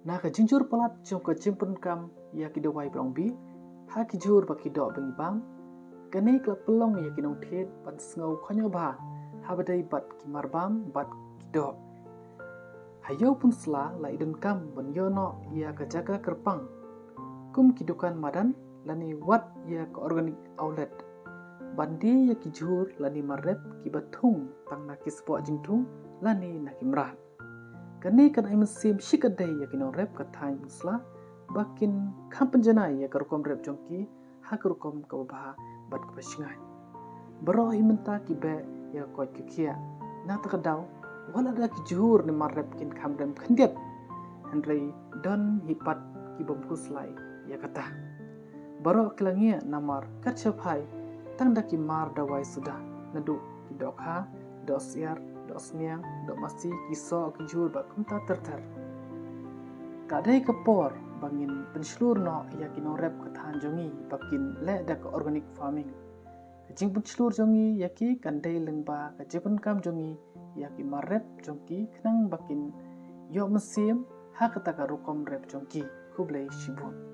Nah ka jinjur pelat jong ka jimpun kam ya ki dawai brongbi ha ki jur ba ki do bang bang kani kla pelong ya ki nong thet pan sngo khonyo ba ha badai bat ki marbam bat ki do hayo pun sla la idun kam ban yo no ya ka jaga kerpang kum ki dukan madan lani wat ya ka organic outlet bandi ya ki jur lani marrep ki bathung tang na ki spo jingtung lani na ki mrat kani kan ai mesim shikadai ya ki no rep ka thai musla bakin kampanjana ya ka rukom rep jongki ha ka rukom ka ba bat ka singai baro himenta ki be ya ko ki kia na ta daw wala da ki jur ni marrep kin kamrem khandiat handrei don hipat ki bompuslai ya kata baro kelangia namar kachapai tang da ki mar dawai sudah nadu ki dokha dosiar dosniang dok masti kiso ki jur ba kumta terter kadai kapor bangin penslur no ya ki no rep kathan jongi bakin le da ka organic farming kajing penslur jongi ya ki kandai lengba ka jepun kam jongi ya ki marrep jongki knang bakin yo mesim ha kata ka rukom rep jongki kublai shibun